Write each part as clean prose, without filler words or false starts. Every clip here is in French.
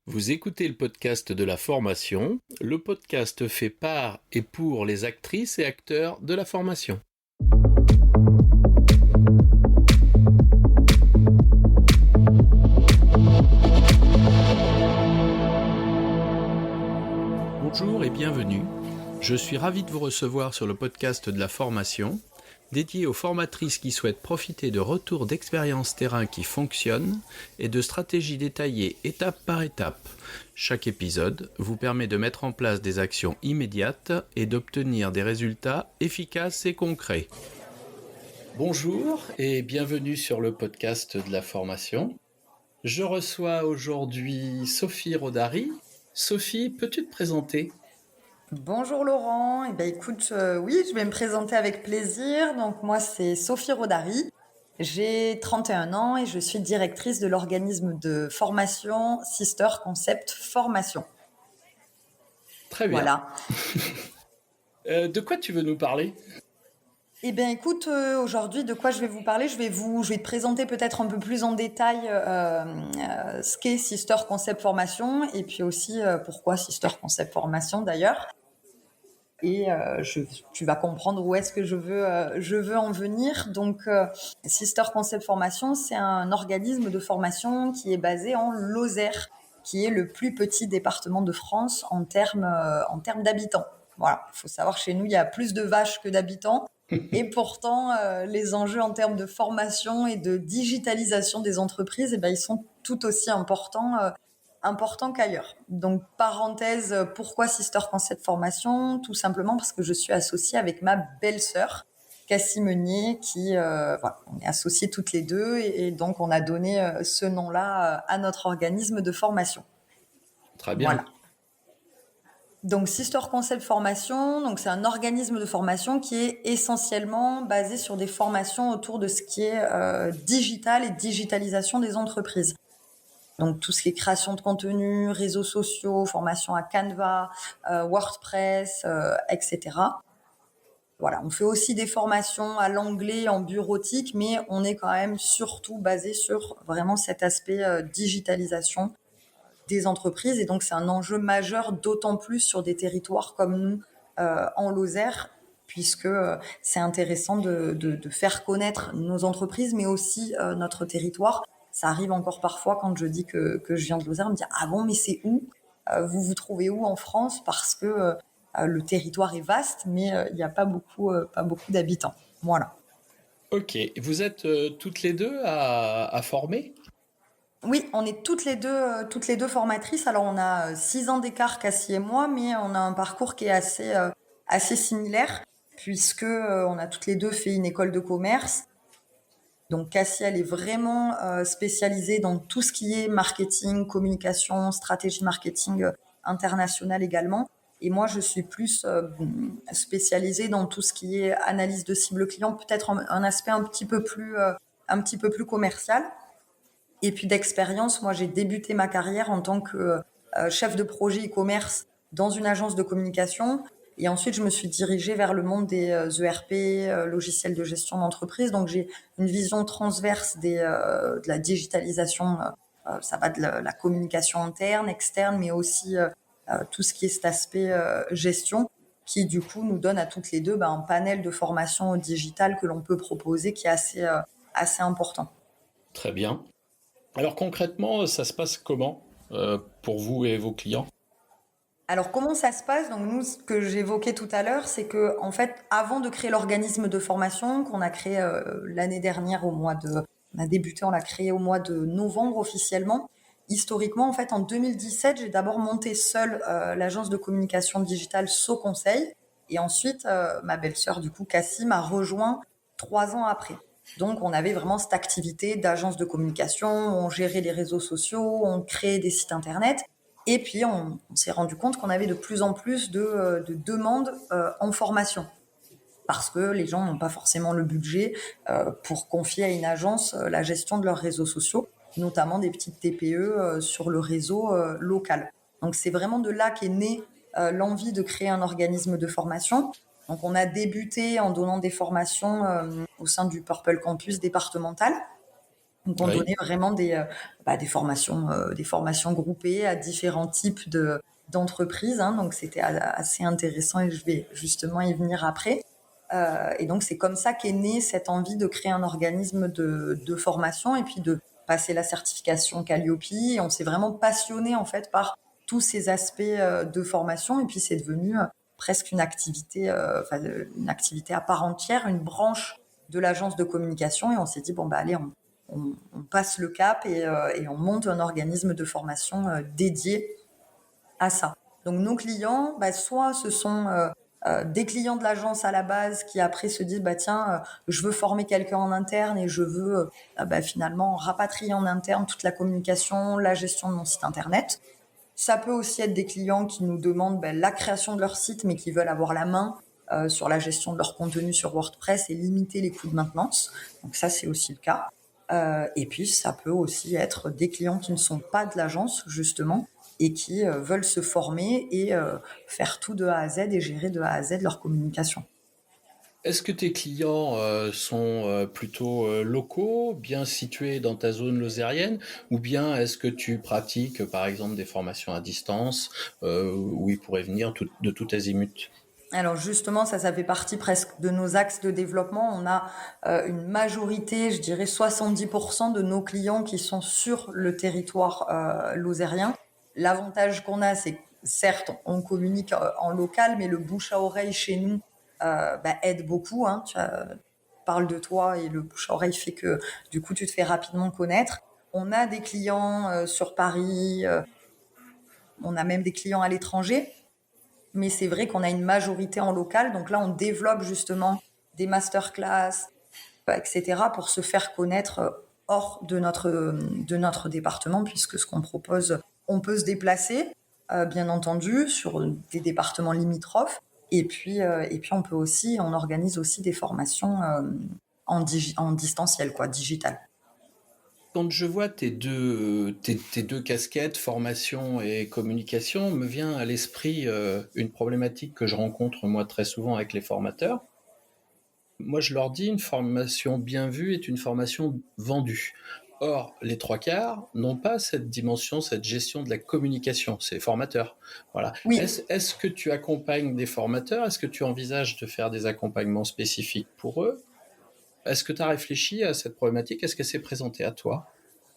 Vous écoutez le podcast de la formation. Le podcast fait par et pour les actrices et acteurs de la formation. Bonjour et bienvenue. Je suis ravi de vous recevoir sur le podcast de la formation, dédié aux formatrices qui souhaitent profiter de retours d'expériences terrain qui fonctionnent et de stratégies détaillées étape par étape. Chaque épisode vous permet de mettre en place des actions immédiates et d'obtenir des résultats efficaces et concrets. Bonjour et bienvenue sur le podcast de la formation. Je reçois aujourd'hui Sophie Rodari. Sophie, peux-tu te présenter ? Bonjour Laurent, écoute, oui, je vais me présenter avec plaisir. Donc moi, c'est Sophie Rodari. J'ai 31 ans et je suis directrice de l'organisme de formation Sister Concept Formation. Très bien. Voilà. De quoi tu veux nous parler ? Écoute, aujourd'hui, de quoi je vais vous parler? Je vais te présenter peut-être un peu plus en détail ce qu'est Sister Concept Formation et puis aussi pourquoi Sister Concept Formation d'ailleurs. Et tu vas comprendre où est-ce que je veux en venir. Donc, Sister Concept Formation, c'est un organisme de formation qui est basé en Lozère, qui est le plus petit département de France en termes d'habitants. Voilà, il faut savoir que chez nous, il y a plus de vaches que d'habitants. Et pourtant, les enjeux en termes de formation et de digitalisation des entreprises, ils sont tout aussi importants qu'ailleurs. Donc, parenthèse, pourquoi Sister Concept Formation? Tout simplement parce que je suis associée avec ma belle-sœur, Cassie Meunier, on est associées toutes les deux et donc on a donné ce nom-là à notre organisme de formation. Très bien. Voilà. Donc, Sister Concept Formation, donc c'est un organisme de formation qui est essentiellement basé sur des formations autour de ce qui est digital et digitalisation des entreprises. Donc, tout ce qui est création de contenu, réseaux sociaux, formation à Canva, WordPress, etc. Voilà, on fait aussi des formations à l'anglais en bureautique, mais on est quand même surtout basé sur vraiment cet aspect digitalisation des entreprises. Et donc, c'est un enjeu majeur, d'autant plus sur des territoires comme nous, en Lozère, puisque c'est intéressant de faire connaître nos entreprises, mais aussi notre territoire. Ça arrive encore parfois quand je dis que je viens de Lozère, on me dit « Ah bon, mais c'est où ? Vous vous trouvez où en France ?» Parce que le territoire est vaste, mais il n'y a pas beaucoup d'habitants. Voilà. Ok, vous êtes toutes les deux à former ? Oui, on est toutes les deux formatrices. Alors, on a 6 ans d'écart, Cassie et moi, mais on a un parcours qui est assez similaire, puisque on a toutes les deux fait une école de commerce. Donc, Cassie, elle est vraiment spécialisée dans tout ce qui est marketing, communication, stratégie marketing internationale également. Et moi, je suis plus spécialisée dans tout ce qui est analyse de cible client, peut-être un aspect un petit peu plus commercial. Et puis d'expérience, moi, j'ai débuté ma carrière en tant que chef de projet e-commerce dans une agence de communication. Et ensuite, je me suis dirigée vers le monde des ERP, logiciels de gestion d'entreprise. Donc, j'ai une vision transverse de la digitalisation. Ça va de la communication interne, externe, mais aussi tout ce qui est cet aspect gestion qui, du coup, nous donne à toutes les deux un panel de formation digitale que l'on peut proposer qui est assez important. Très bien. Alors concrètement, ça se passe comment pour vous et vos clients ? Alors, comment ça se passe? Donc, nous, ce que j'évoquais tout à l'heure, c'est que, en fait, avant de créer l'organisme de formation qu'on a créé l'année dernière on a débuté, on l'a créé au mois de novembre officiellement. Historiquement, en fait, en 2017, j'ai d'abord monté seule l'agence de communication digitale So Conseil. Et ensuite, ma belle-sœur, du coup, Cassie, m'a rejoint 3 ans après. Donc, on avait vraiment cette activité d'agence de communication, on gérait les réseaux sociaux, on créait des sites internet. Et puis, on s'est rendu compte qu'on avait de plus en plus de demandes en formation parce que les gens n'ont pas forcément le budget pour confier à une agence la gestion de leurs réseaux sociaux, notamment des petites TPE sur le réseau local. Donc, c'est vraiment de là qu'est née l'envie de créer un organisme de formation. Donc, on a débuté en donnant des formations au sein du Purple Campus départemental. Donc on Oui. donnait vraiment des formations groupées à différents types d'entreprises, hein, donc c'était assez intéressant et je vais justement y venir après. Et donc c'est comme ça qu'est née cette envie de créer un organisme de formation et puis de passer la certification Calliope. Et on s'est vraiment passionné en fait par tous ces aspects de formation et puis c'est devenu presque une activité à part entière, une branche de l'agence de communication et on s'est dit bon bah allez on passe le cap et on monte un organisme de formation dédié à ça. Donc nos clients, bah, soit ce sont des clients de l'agence à la base qui après se disent bah tiens je veux former quelqu'un en interne et je veux bah, finalement rapatrier en interne toute la communication, la gestion de mon site internet. Ça peut aussi être des clients qui nous demandent bah, la création de leur site mais qui veulent avoir la main sur la gestion de leur contenu sur WordPress et limiter les coûts de maintenance. Donc ça c'est aussi le cas. Et puis ça peut aussi être des clients qui ne sont pas de l'agence justement et qui veulent se former et faire tout de A à Z et gérer de A à Z leur communication. Est-ce que tes clients sont plutôt locaux, bien situés dans ta zone lozérienne, ou bien est-ce que tu pratiques par exemple des formations à distance où ils pourraient venir de tout azimut? Alors justement, ça fait partie presque de nos axes de développement. On a une majorité, je dirais 70% de nos clients qui sont sur le territoire lozérien. L'avantage qu'on a, c'est que certes, on communique en local, mais le bouche à oreille chez nous bah, aide beaucoup. Hein. Parles de toi et le bouche à oreille fait que du coup, tu te fais rapidement connaître. On a des clients sur Paris, on a même des clients à l'étranger. Mais c'est vrai qu'on a une majorité en local. Donc là, on développe justement des masterclass, etc., pour se faire connaître hors de notre département, puisque ce qu'on propose, on peut se déplacer, bien entendu, sur des départements limitrophes. Et puis on organise aussi des formations en distanciel, quoi, digital. Quand je vois tes deux casquettes, formation et communication, me vient à l'esprit une problématique que je rencontre moi très souvent avec les formateurs. Moi, je leur dis une formation bien vue est une formation vendue. Or, les trois quarts n'ont pas cette dimension, cette gestion de la communication, c'est formateurs. Voilà. Oui, Est-ce que tu accompagnes des formateurs? Est-ce que tu envisages de faire des accompagnements spécifiques pour eux? Est-ce que tu as réfléchi à cette problématique? Est-ce qu'elle s'est présentée à toi?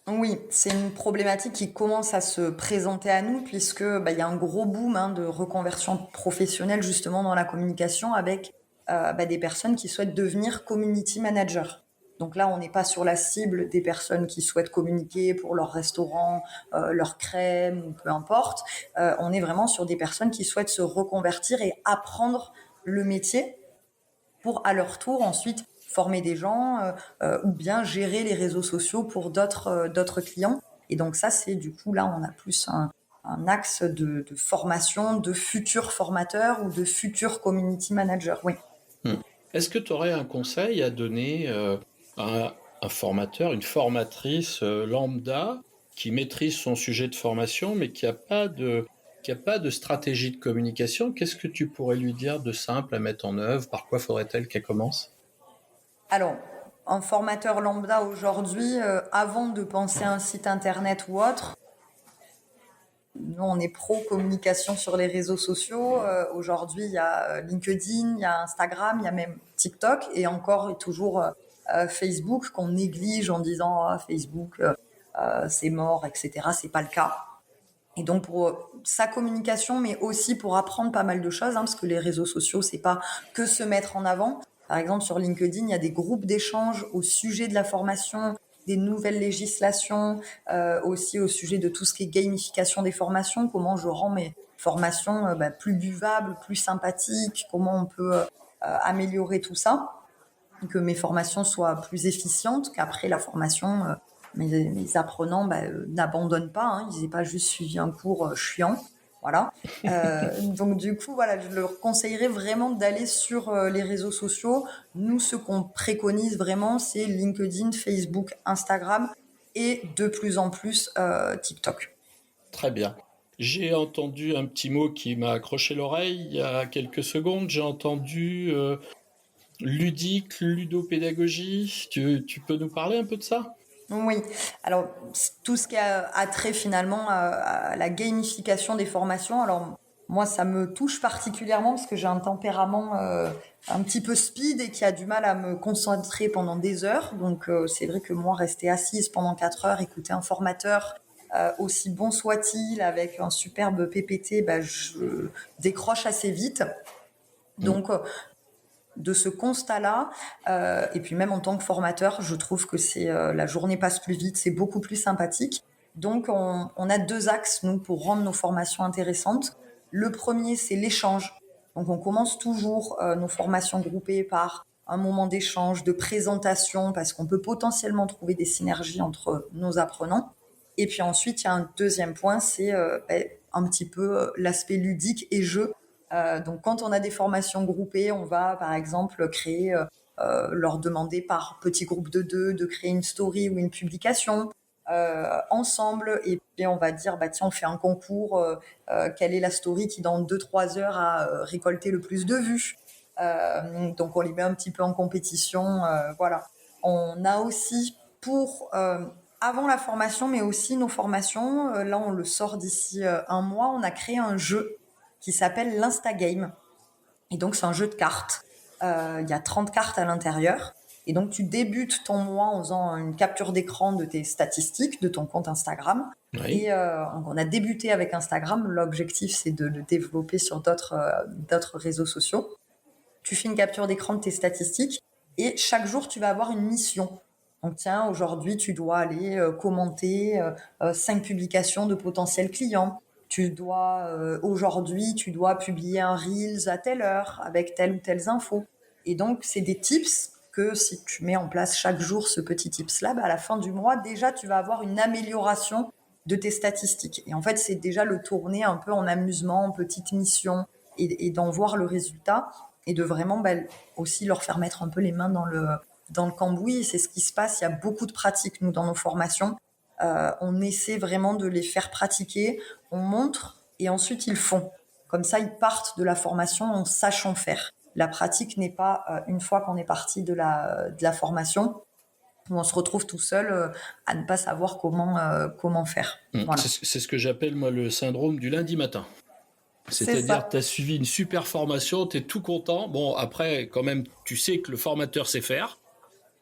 oui, c'est une problématique qui commence à se présenter à nous puisque bah, il y a un gros boom hein, de reconversion professionnelle justement dans la communication avec bah, des personnes qui souhaitent devenir community manager. Donc là, on n'est pas sur la cible des personnes qui souhaitent communiquer pour leur restaurant, leur crème ou peu importe. On est vraiment sur des personnes qui souhaitent se reconvertir et apprendre le métier pour à leur tour ensuite former des gens ou bien gérer les réseaux sociaux pour d'autres clients. Et donc ça, c'est du coup, là, on a plus un axe de formation de futurs formateurs ou de futurs community managers. Oui. Hmm. Est-ce que tu aurais un conseil à donner à un formateur, une formatrice lambda qui maîtrise son sujet de formation mais qui a pas de stratégie de communication? Qu'est-ce que tu pourrais lui dire de simple à mettre en œuvre? Par quoi faudrait-elle qu'elle commence? Alors, un formateur lambda aujourd'hui, avant de penser à un site internet ou autre, nous, on est pro communication sur les réseaux sociaux. Aujourd'hui, il y a LinkedIn, il y a Instagram, il y a même TikTok et encore et toujours Facebook qu'on néglige en disant ah, Facebook, c'est mort, etc. C'est pas le cas. Et donc pour sa communication, mais aussi pour apprendre pas mal de choses, hein, parce que les réseaux sociaux, c'est pas que se mettre en avant. Par exemple, sur LinkedIn, il y a des groupes d'échange au sujet de la formation, des nouvelles législations, aussi au sujet de tout ce qui est gamification des formations, comment je rends mes formations bah, plus buvables, plus sympathiques, comment on peut améliorer tout ça, que mes formations soient plus efficientes, qu'après la formation, mes apprenants bah, n'abandonnent pas, hein, ils n'aient pas juste suivi un cours chiant. Voilà. Donc du coup, voilà, je leur conseillerais vraiment d'aller sur les réseaux sociaux. Nous, ce qu'on préconise vraiment, c'est LinkedIn, Facebook, Instagram et de plus en plus TikTok. Très bien. J'ai entendu un petit mot qui m'a accroché l'oreille il y a quelques secondes. J'ai entendu ludique, ludopédagogie. Tu peux nous parler un peu de ça? Oui, alors tout ce qui a trait finalement à la gamification des formations, alors moi ça me touche particulièrement parce que j'ai un tempérament un petit peu speed et qui a du mal à me concentrer pendant des heures. Donc c'est vrai que moi rester assise pendant 4 heures, écouter un formateur, aussi bon soit-il, avec un superbe PPT, bah, je décroche assez vite. Mm. Donc de ce constat-là, et puis même en tant que formateur, je trouve que la journée passe plus vite, c'est beaucoup plus sympathique. Donc on a 2 axes, nous, pour rendre nos formations intéressantes. Le premier, c'est l'échange. Donc on commence toujours nos formations groupées par un moment d'échange, de présentation, parce qu'on peut potentiellement trouver des synergies entre nos apprenants. Et puis ensuite, il y a un deuxième point, c'est un petit peu l'aspect ludique et jeu. Donc, quand on a des formations groupées, on va, par exemple, leur demander par petit groupe de 2 de créer une story ou une publication ensemble. Et puis, on va dire, bah, tiens, on fait un concours. Quelle est la story qui, dans 2-3 heures, a récolté le plus de vues? Donc, on les met un petit peu en compétition. Voilà. On a aussi avant la formation, mais aussi nos formations, là, on le sort d'ici un mois, on a créé un jeu qui s'appelle l'Instagame. Et donc, c'est un jeu de cartes. Il y a 30 cartes à l'intérieur. Et donc, tu débutes ton mois en faisant une capture d'écran de tes statistiques, de ton compte Instagram. Oui. Et on a débuté avec Instagram. L'objectif, c'est de le développer sur d'autres réseaux sociaux. Tu fais une capture d'écran de tes statistiques et chaque jour, tu vas avoir une mission. Donc, tiens, aujourd'hui, tu dois aller commenter 5 publications de potentiels clients. Aujourd'hui, tu dois publier un Reels à telle heure avec telle ou telle info. Et donc, c'est des tips que si tu mets en place chaque jour ce petit tips-là, bah, à la fin du mois, déjà, tu vas avoir une amélioration de tes statistiques. Et en fait, c'est déjà le tourner un peu en amusement, en petite mission et d'en voir le résultat et de vraiment aussi leur faire mettre un peu les mains dans le cambouis. Et c'est ce qui se passe. Il y a beaucoup de pratiques, nous, dans nos formations. On essaie vraiment de les faire pratiquer, on montre et ensuite ils font. Comme ça, ils partent de la formation en sachant faire. La pratique n'est pas une fois qu'on est parti de la formation où on se retrouve tout seul à ne pas savoir comment faire. Voilà. C'est ce que j'appelle moi le syndrome du lundi matin. C'est C'est-à-dire, ça. tu as suivi une super formation, tu es tout content. Bon, après, quand même, tu sais que le formateur sait faire,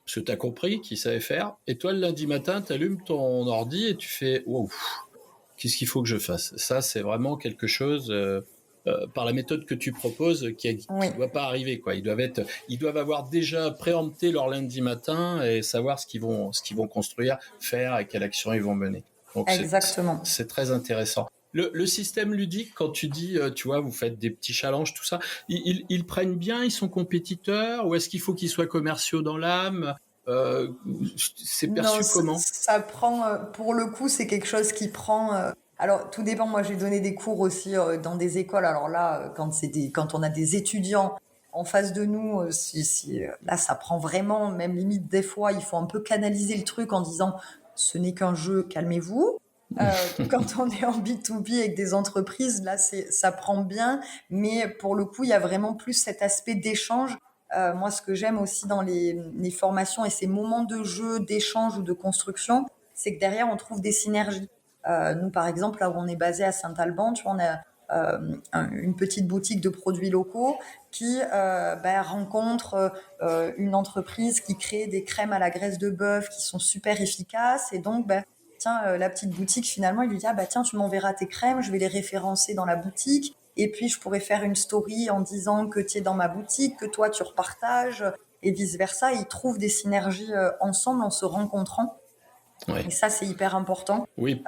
parce que tu as compris qu'il savait faire. Et toi, le lundi matin, tu allumes ton ordi et tu fais wow, qu'est-ce qu'il faut que je fasse? Ça, c'est vraiment quelque chose, par la méthode que tu proposes, qui Oui, doit pas arriver, quoi. Ils doivent avoir déjà préempté leur lundi matin et savoir ce qu'ils vont construire, faire et quelle action ils vont mener. Donc, exactement. c'est très intéressant. Le système ludique, quand tu dis, tu vois, vous faites des petits challenges, tout ça, ils prennent bien, ils sont compétiteurs, ou est-ce qu'il faut qu'ils soient commerciaux dans l'âme? euh, c'est Non, perçu comment? ça prend, pour le coup, c'est quelque chose qui prend. Alors, tout dépend. Moi, j'ai donné des cours aussi dans des écoles. Alors là, quand on a des étudiants en face de nous, là, ça prend vraiment, même limite des fois, il faut un peu canaliser le truc en disant, ce n'est qu'un jeu, calmez-vous. Quand on est en B2B avec des entreprises, là, ça prend bien, mais pour le coup, il y a vraiment plus cet aspect d'échange. Moi, ce que j'aime aussi dans les formations et ces moments de jeu, d'échange ou de construction, c'est que derrière, on trouve des synergies. Nous, par exemple, là où on est basé à Saint-Alban, tu vois, on a une petite boutique de produits locaux qui rencontre une entreprise qui crée des crèmes à la graisse de bœuf qui sont super efficaces. Et donc, tiens, la petite boutique, finalement, il lui dit, ah bah tiens, tu m'enverras tes crèmes, je vais les référencer dans la boutique. Et puis, je pourrais faire une story en disant que tu es dans ma boutique, que toi, tu repartages, et vice-versa. Ils trouvent des synergies ensemble en se rencontrant. Et Ouais. ça, c'est hyper important Oui,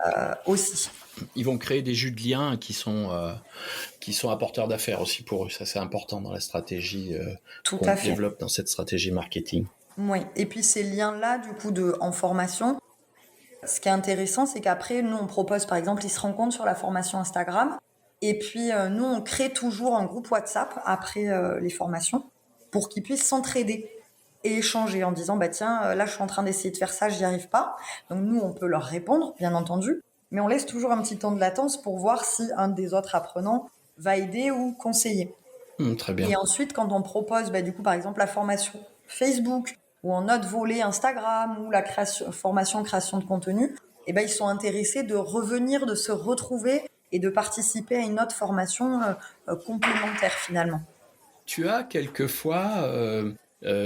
aussi. ils vont créer des jus de liens qui sont apporteurs d'affaires aussi pour eux. Ça, c'est important dans la stratégie Tout qu'on à fait. développe dans cette stratégie marketing. Oui. Et puis, ces liens-là, du coup, en formation, ce qui est intéressant, c'est qu'après, nous, on propose, par exemple, ils se rencontrent sur la formation Instagram. Et puis, nous, on crée toujours un groupe WhatsApp après les formations pour qu'ils puissent s'entraider et échanger en disant, bah tiens, là, je suis en train d'essayer de faire ça, j'y arrive pas. Donc, nous, on peut leur répondre, bien entendu, mais on laisse toujours un petit temps de latence pour voir si un des autres apprenants va aider ou conseiller. Très bien. Et ensuite, quand on propose, du coup, par exemple, la formation Facebook ou en notre volet Instagram ou la formation création de contenu, eh ben, ils sont intéressés de revenir, de se retrouver et de participer à une autre formation complémentaire finalement. Tu as quelquefois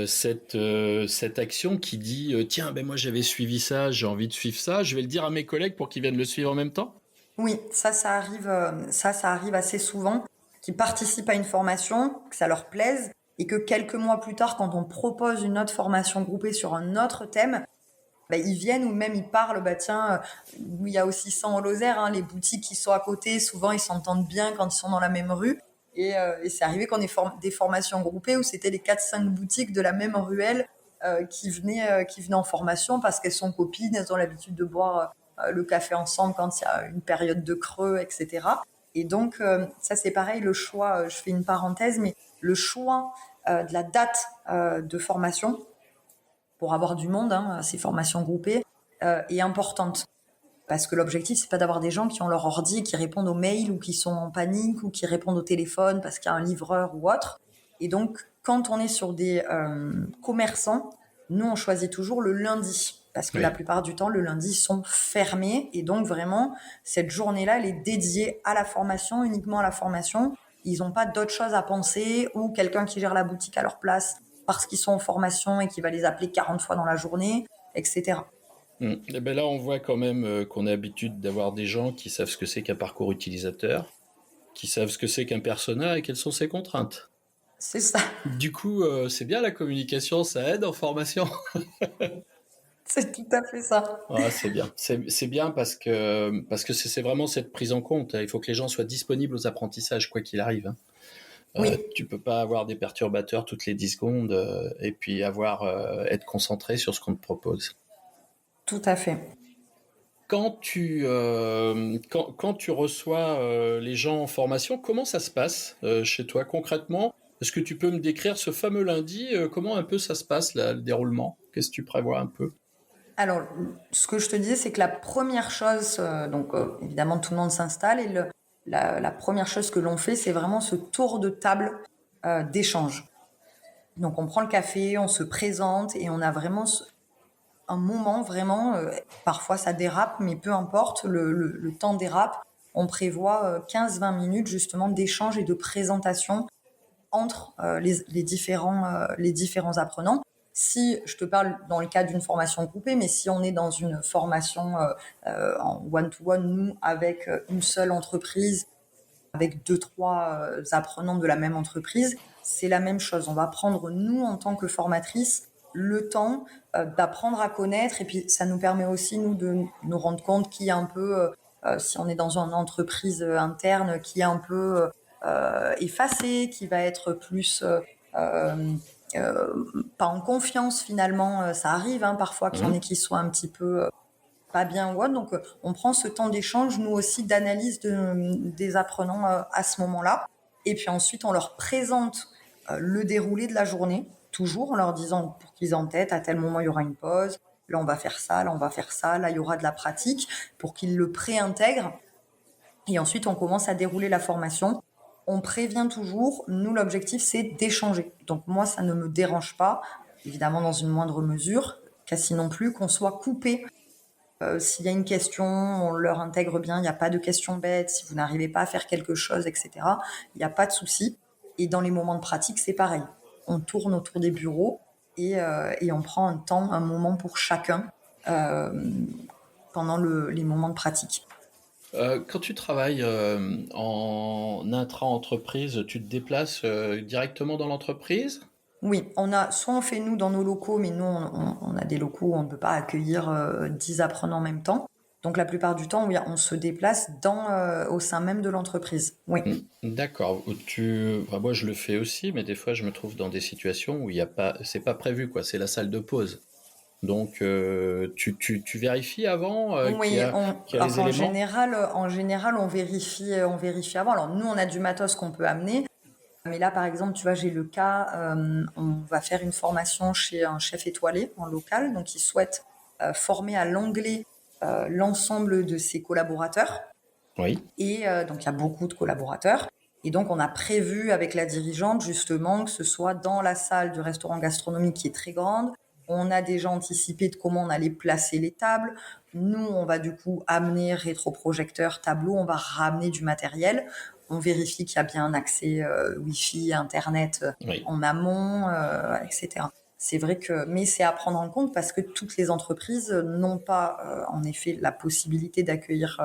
cette action qui dit tiens, ben moi j'avais suivi ça, j'ai envie de suivre ça, je vais le dire à mes collègues pour qu'ils viennent le suivre en même temps? Oui, ça arrive, ça arrive assez souvent, qu'ils participent à une formation, que ça leur plaise, et que quelques mois plus tard, quand on propose une autre formation groupée sur un autre thème, bah, ils viennent ou même ils parlent, bah tiens, il y a aussi ça en Lozère, hein, les boutiques qui sont à côté, souvent ils s'entendent bien quand ils sont dans la même rue. Et c'est arrivé qu'on ait des formations groupées où c'était les 4-5 boutiques de la même ruelle qui venaient en formation parce qu'elles sont copines, elles ont l'habitude de boire le café ensemble quand il y a une période de creux, etc. Et donc, ça c'est pareil, le choix, je fais une parenthèse, mais le choix de la date de formation, pour avoir du monde, hein, ces formations groupées, est importante. Parce que l'objectif, c'est pas d'avoir des gens qui ont leur ordi et qui répondent aux mails ou qui sont en panique ou qui répondent au téléphone parce qu'il y a un livreur ou autre. Et donc, quand on est sur des commerçants, nous, on choisit toujours le lundi. Parce que la Oui. plupart du temps, le lundi, ils sont fermés. Et donc, vraiment, cette journée-là, elle est dédiée à la formation, uniquement à la formation. Ils n'ont pas d'autre chose à penser ou quelqu'un qui gère la boutique à leur place parce qu'ils sont en formation et qui va les appeler 40 fois dans la journée, etc. Et ben là, on voit quand même qu'on a l'habitude d'avoir des gens qui savent ce que c'est qu'un parcours utilisateur, qui savent ce que c'est qu'un persona et quelles sont ses contraintes. C'est ça. Du coup, c'est bien la communication, ça aide en formation. C'est tout à fait ça. Ah, c'est bien. C'est bien parce que c'est vraiment cette prise en compte. Il faut que les gens soient disponibles aux apprentissages, quoi qu'il arrive, hein. Oui, Tu peux pas avoir des perturbateurs toutes les 10 secondes et puis être concentré sur ce qu'on te propose. tout à fait. Quand tu reçois les gens en formation, comment ça se passe chez toi concrètement? Est-ce que tu peux me décrire ce fameux lundi? Comment un peu ça se passe, là, le déroulement? Qu'est-ce que tu prévois un peu? Alors, ce que je te disais, c'est que la première chose, donc évidemment tout le monde s'installe et la première chose que l'on fait, c'est vraiment ce tour de table d'échange. Donc on prend le café, on se présente et on a vraiment un moment vraiment, parfois ça dérape, mais peu importe, le temps dérape. On prévoit 15-20 minutes justement d'échange et de présentation entre les différents apprenants. Si je te parle dans le cadre d'une formation groupée, mais si on est dans une formation en one-to-one, nous, avec une seule entreprise, avec deux, trois apprenants de la même entreprise, c'est la même chose. On va prendre, nous, en tant que formatrices, le temps d'apprendre à connaître, et puis ça nous permet aussi, nous, de nous rendre compte qui est un peu, si on est dans une entreprise interne, qui est un peu effacé, qui va être plus pas en confiance finalement. Ça arrive hein, parfois qu'il y en ait Mhm. qui soient un petit peu pas bien ou autre. Donc on prend ce temps d'échange, nous aussi, d'analyse des apprenants à ce moment-là. Et puis ensuite, on leur présente le déroulé de la journée, toujours en leur disant pour qu'ils aient en tête, à tel moment, il y aura une pause. Là, on va faire ça, là, on va faire ça, là, il y aura de la pratique pour qu'ils le préintègrent. Et ensuite, on commence à dérouler la formation. On prévient toujours. Nous, l'objectif, c'est d'échanger. Donc, moi, ça ne me dérange pas, évidemment, dans une moindre mesure, Cassie non plus, qu'on soit coupé. S'il y a une question, on leur intègre bien. Il n'y a pas de questions bêtes. Si vous n'arrivez pas à faire quelque chose, etc., il n'y a pas de souci. Et dans les moments de pratique, c'est pareil. On tourne autour des bureaux et on prend un temps, un moment pour chacun euh, pendant les moments de pratique. Quand tu travailles en intra-entreprise, tu te déplaces directement dans l'entreprise? Oui, soit on fait nous dans nos locaux, mais nous on a des locaux où on ne peut pas accueillir 10 apprenants en même temps. Donc la plupart du temps, oui, on se déplace au sein même de l'entreprise. Oui. D'accord. Enfin, moi, je le fais aussi, mais des fois, je me trouve dans des situations où il y a pas, c'est pas prévu, quoi. C'est la salle de pause. Donc, tu vérifies avant Oui, qu'il y a les alors éléments? en général, on vérifie avant. Alors nous, on a du matos qu'on peut amener, mais là, par exemple, tu vois, j'ai le cas, on va faire une formation chez un chef étoilé en local, donc il souhaite former à l'anglais l'ensemble de ses collaborateurs. Oui. Et donc, il y a beaucoup de collaborateurs. Et donc, on a prévu avec la dirigeante, justement, que ce soit dans la salle du restaurant gastronomique qui est très grande, On a déjà anticipé de comment on allait placer les tables. Nous, on va du coup amener rétroprojecteur, tableau, on va ramener du matériel. On vérifie qu'il y a bien un accès Wi-Fi, Internet Oui. en amont, etc. C'est vrai que, mais c'est à prendre en compte parce que toutes les entreprises n'ont pas, en effet, la possibilité d'accueillir,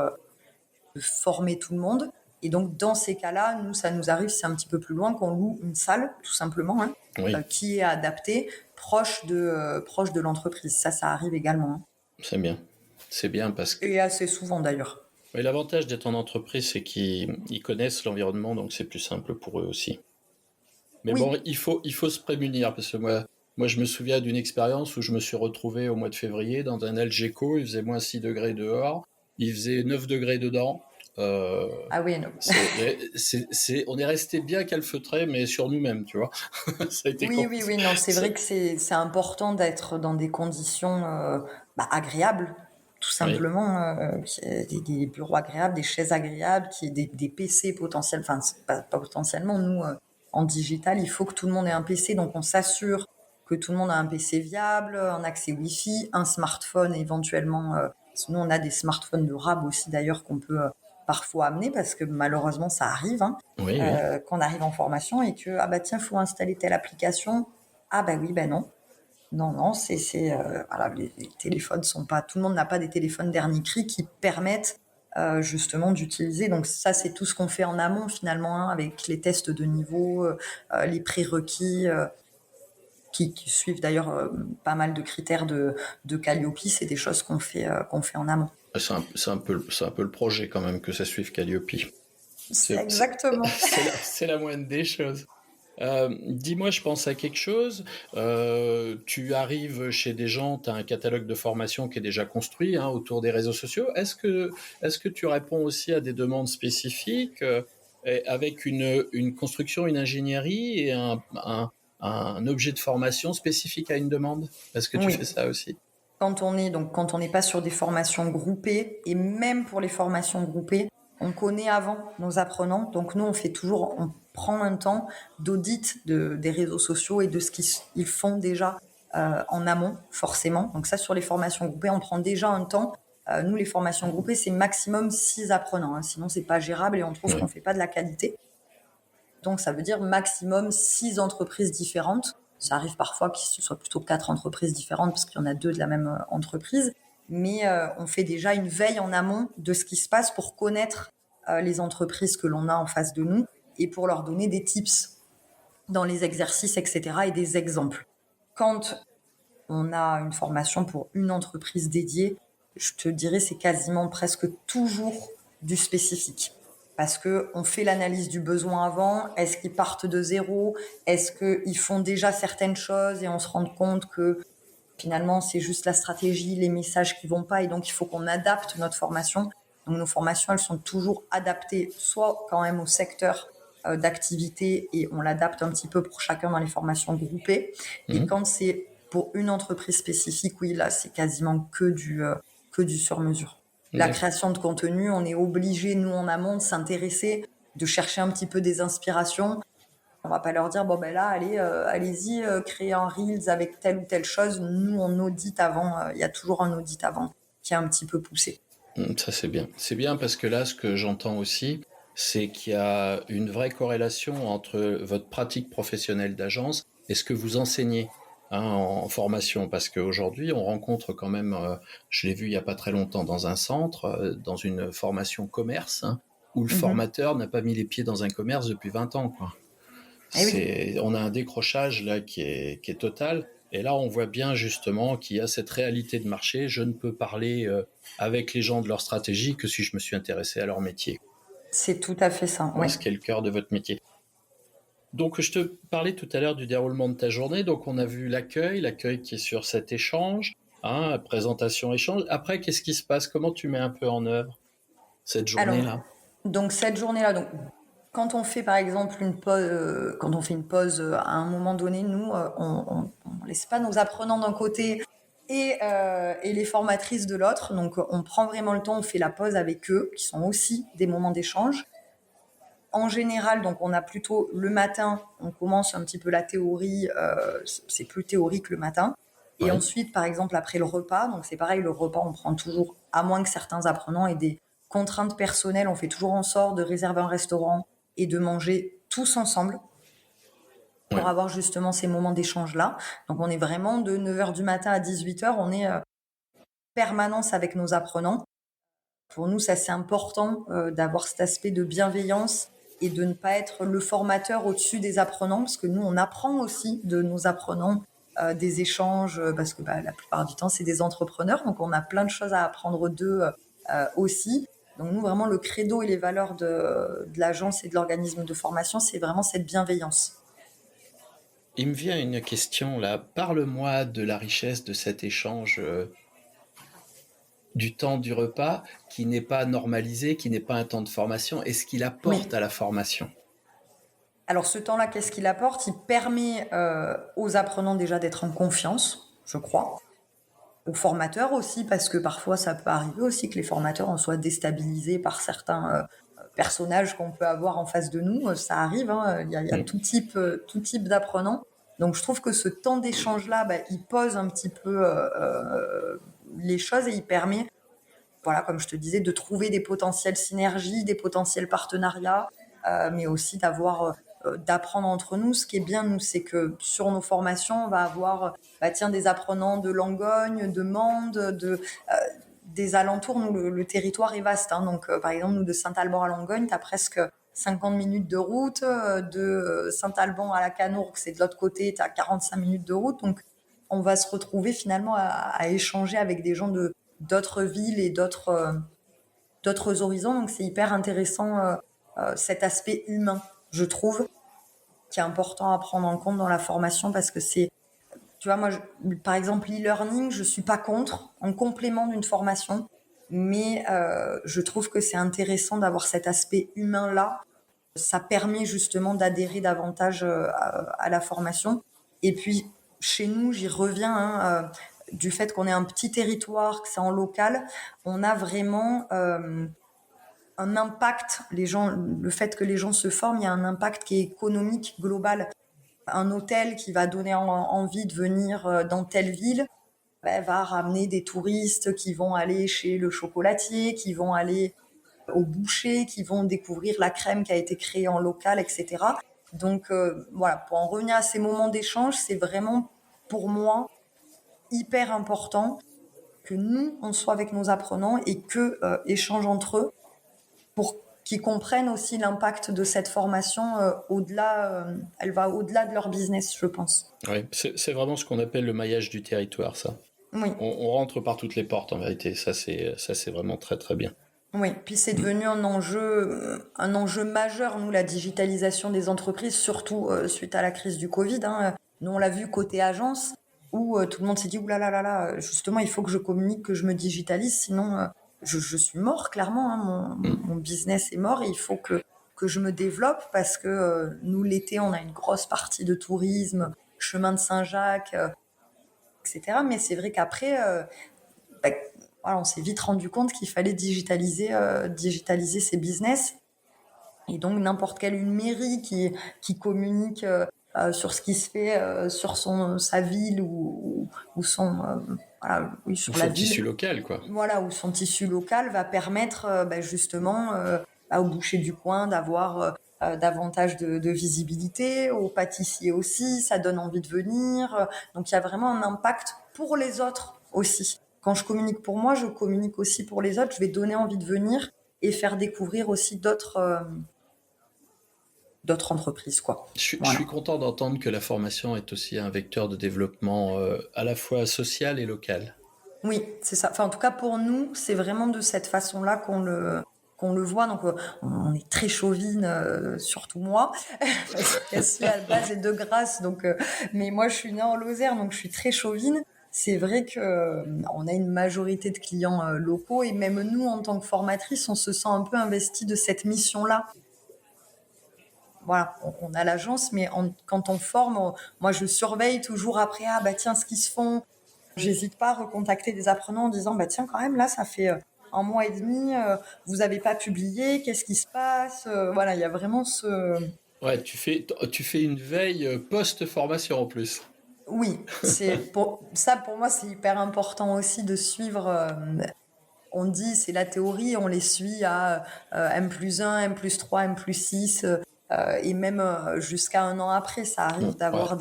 de former tout le monde. Et donc, dans ces cas-là, nous, ça nous arrive, c'est un petit peu plus loin, qu'on loue une salle, tout simplement, hein, Oui, qui est adaptée, proche de l'entreprise. Ça arrive également, hein. c'est bien. C'est bien parce que Et assez souvent, d'ailleurs. oui, l'avantage d'être en entreprise, c'est qu'ils connaissent l'environnement, donc c'est plus simple pour eux aussi. Mais bon, Oui, il faut se prémunir, parce que moi, je me souviens d'une expérience où je me suis retrouvé au mois de février dans un Algeco, il faisait moins 6 degrés dehors, il faisait 9 degrés dedans. Euh, ah oui, non. on est resté bien calfeutré, mais sur nous-mêmes, tu vois. Ça a été Oui, con. oui, oui, non, c'est Ça- vrai que c'est important d'être dans des conditions agréables, tout Oui, simplement, qu'il y ait des bureaux agréables, des chaises agréables, qu'il y ait des PC potentiels, enfin, c'est pas potentiellement, nous, en digital, il faut que tout le monde ait un PC, donc on s'assure que tout le monde a un PC viable, un accès Wi-Fi, un smartphone éventuellement. Sinon, on a des smartphones de RAB aussi, d'ailleurs, qu'on peut parfois amener, parce que malheureusement, ça arrive, hein, oui, oui. qu'on arrive en formation et que, ah bah tiens, faut installer telle application. Ah bah oui, bah non. Non, non, voilà, les téléphones sont pas, tout le monde n'a pas des téléphones dernier cri qui permettent justement d'utiliser. Donc ça, c'est tout ce qu'on fait en amont finalement, hein, avec les tests de niveau, les prérequis qui suivent d'ailleurs pas mal de critères de Calliope. C'est des choses qu'on fait en amont. C'est un peu le projet quand même que ça suive Calliope. C'est exactement. C'est la moindre des choses. Dis-moi, je pense à quelque chose. Tu arrives chez des gens, tu as un catalogue de formation qui est déjà construit hein, autour des réseaux sociaux. Est-ce que tu réponds aussi à des demandes spécifiques avec une construction, une ingénierie et un objet de formation spécifique à une demande? Est-ce que tu fais Oui. ça aussi? Quand on n'est pas sur des formations groupées, et même pour les formations groupées, on connaît avant nos apprenants. Donc nous, on prend un temps d'audit des réseaux sociaux et de ce qu'ils font déjà en amont, forcément. Donc ça, sur les formations groupées, on prend déjà un temps. Nous, les formations groupées, c'est maximum 6 apprenants, hein. Sinon, c'est pas gérable et on trouve qu'on Oui, fait pas de la qualité. Donc, ça veut dire maximum 6 entreprises différentes. Ça arrive parfois que ce soit plutôt 4 entreprises différentes parce qu'il y en a 2 de la même entreprise. Mais on fait déjà une veille en amont de ce qui se passe pour connaître les entreprises que l'on a en face de nous et pour leur donner des tips dans les exercices, etc. et des exemples. Quand on a une formation pour une entreprise dédiée, je te dirais c'est quasiment presque toujours du spécifique. Parce que on fait l'analyse du besoin avant. Est-ce qu'ils partent de zéro? Est-ce qu'ils font déjà certaines choses et on se rend compte que finalement c'est juste la stratégie, les messages qui vont pas et donc il faut qu'on adapte notre formation. Donc nos formations elles sont toujours adaptées soit quand même au secteur d'activité et on l'adapte un petit peu pour chacun dans les formations groupées. Et mhm. quand c'est pour une entreprise spécifique, oui là c'est quasiment que du sur-mesure. La D'accord. création de contenu, on est obligé nous en amont de s'intéresser, de chercher un petit peu des inspirations. On va pas leur dire bon ben là allez-y créer un reels avec telle ou telle chose. Nous on audite avant. Il y a toujours un audit avant qui est un petit peu poussé. Ça, c'est bien. C'est bien parce que là, ce que j'entends aussi, c'est qu'il y a une vraie corrélation entre votre pratique professionnelle d'agence et ce que vous enseignez hein, en formation. Parce qu'aujourd'hui, on rencontre quand même, je l'ai vu il n'y a pas très longtemps dans un centre, dans une formation commerce, hein, où le Mhm. formateur n'a pas mis les pieds dans un commerce depuis 20 ans, quoi. Eh oui, On a un décrochage là qui est total. Et là, on voit bien justement qu'il y a cette réalité de marché. Je ne peux parler avec les gens de leur stratégie que si je me suis intéressé à leur métier, c'est tout à fait ça. hein, Ouais. ce qui est le cœur de votre métier. Donc, je te parlais tout à l'heure du déroulement de ta journée. Donc, on a vu l'accueil qui est sur cet échange, hein, présentation, échange. Après, qu'est-ce qui se passe? Comment tu mets un peu en œuvre cette Alors journée-là? donc cette journée-là, donc quand on fait par exemple une pause, quand on fait une pause à un moment donné, nous on laisse pas nos apprenants d'un côté et les formatrices de l'autre. Donc on prend vraiment le temps, on fait la pause avec eux, qui sont aussi des moments d'échange. En général, donc on a plutôt le matin, on commence un petit peu la théorie, c'est plus théorique le matin. Et Ouais. ensuite, par exemple, après le repas, donc c'est pareil, le repas, on prend toujours, à moins que certains apprenants aient des contraintes personnelles, on fait toujours en sorte de réserver un restaurant et de manger tous ensemble pour Ouais. avoir justement ces moments d'échange-là. Donc on est vraiment de 9 heures du matin à 18 heures, on est permanence avec nos apprenants. Pour nous, ça c'est important d'avoir cet aspect de bienveillance et de ne pas être le formateur au-dessus des apprenants, parce que nous, on apprend aussi de nos apprenants des échanges, parce que la plupart du temps, c'est des entrepreneurs, donc on a plein de choses à apprendre d'eux aussi. Donc nous, vraiment, le credo et les valeurs de l'agence et de l'organisme de formation, c'est vraiment cette bienveillance. Il me vient une question là. Parle-moi de la richesse de cet échange du temps du repas qui n'est pas normalisé, qui n'est pas un temps de formation, et ce qu'il apporte Oui. à la formation. Alors ce temps-là, qu'est-ce qu'il apporte? Il permet aux apprenants déjà d'être en confiance, je crois. Aux formateurs aussi, parce que parfois ça peut arriver aussi que les formateurs en soient déstabilisés par certains personnages qu'on peut avoir en face de nous. Ça arrive, hein, il y a tout type d'apprenants. Donc je trouve que ce temps d'échange-là, il pose un petit peu les choses et il permet, voilà, comme je te disais, de trouver des potentielles synergies, des potentiels partenariats, mais aussi d'apprendre entre nous. Ce qui est bien, nous, c'est que sur nos formations, on va avoir des apprenants de Langogne, de Mende, des alentours. Nous, le territoire est vaste. Hein, donc, par exemple, nous, de Saint-Alban à Langogne, tu as presque 50 minutes de route. De Saint-Alban à la Canourgue, c'est de l'autre côté, tu as 45 minutes de route. Donc, on va se retrouver finalement à échanger avec des gens d'autres villes et d'autres horizons. Donc, c'est hyper intéressant, cet aspect humain, je trouve, qui est important à prendre en compte dans la formation parce que tu vois, moi, par exemple, l'e-learning, je suis pas contre, en complément d'une formation, mais je trouve que c'est intéressant d'avoir cet aspect humain-là. Ça permet justement d'adhérer davantage à la formation. Et puis, chez nous, j'y reviens, hein, du fait qu'on est un petit territoire, que c'est en local, on a vraiment un impact. Le fait que les gens se forment, il y a un impact qui est économique global. Un hôtel qui va donner envie de venir dans telle ville va ramener des touristes qui vont aller chez le chocolatier, qui vont aller au boucher, qui vont découvrir la crème qui a été créée en local, etc. Donc voilà, pour en revenir à ces moments d'échange, c'est vraiment pour moi hyper important que nous, on soit avec nos apprenants et qu'eux échangent entre eux pour qu'ils comprennent aussi l'impact de cette formation elle va au-delà de leur business, je pense. Ouais, c'est vraiment ce qu'on appelle le maillage du territoire, ça. Oui. On rentre par toutes les portes, en vérité. Ça, c'est vraiment très, très bien. Oui, puis c'est devenu un enjeu majeur, nous, la digitalisation des entreprises, surtout suite à la crise du Covid. Hein. Nous, on l'a vu côté agence, où tout le monde s'est dit, oulala, là, là, là, justement, il faut que je communique, que je me digitalise, sinon je suis mort, clairement. Hein. Mon business est mort et il faut que je me développe parce que nous, l'été, on a une grosse partie de tourisme, chemin de Saint-Jacques, etc. Mais c'est vrai qu'après, bah, voilà, on s'est vite rendu compte qu'il fallait digitaliser ses business. Et donc, n'importe quelle une mairie qui communique sur ce qui se fait sur sa ville ou son, voilà, oui, Ou sur la son ville. tissu local, quoi. Voilà, où son tissu local va permettre justement au boucher du coin d'avoir davantage de visibilité, aux pâtissiers aussi, ça donne envie de venir. Donc il y a vraiment un impact pour les autres aussi. Quand je communique pour moi, je communique aussi pour les autres. Je vais donner envie de venir et faire découvrir aussi d'autres entreprises, quoi. Je Voilà. suis content d'entendre que la formation est aussi un vecteur de développement à la fois social et local. Oui, c'est ça. Enfin, en tout cas, pour nous, c'est vraiment de cette façon-là qu'on le voit. Donc, on est très chauvine, surtout moi, parce que Cassie, à la base, est de Grasse. Donc, mais moi, je suis née en Lozère, donc je suis très chauvine. C'est vrai que on a une majorité de clients locaux et même nous, en tant que formatrice, on se sent un peu investi de cette mission-là. Voilà, on a l'agence, mais quand on forme, moi, je surveille toujours après, tiens, ce qu'ils se font. J'hésite pas à recontacter des apprenants en disant, tiens, quand même, là, ça fait 1 mois et demi, vous n'avez pas publié, qu'est-ce qui se passe? Voilà, il y a vraiment ce... Ouais, tu fais une veille post-formation en plus. Oui, pour moi, c'est hyper important aussi de suivre. On dit, c'est la théorie, on les suit à M+1, M+3, M+6, et même jusqu'à un an après, ça arrive Ouais. d'avoir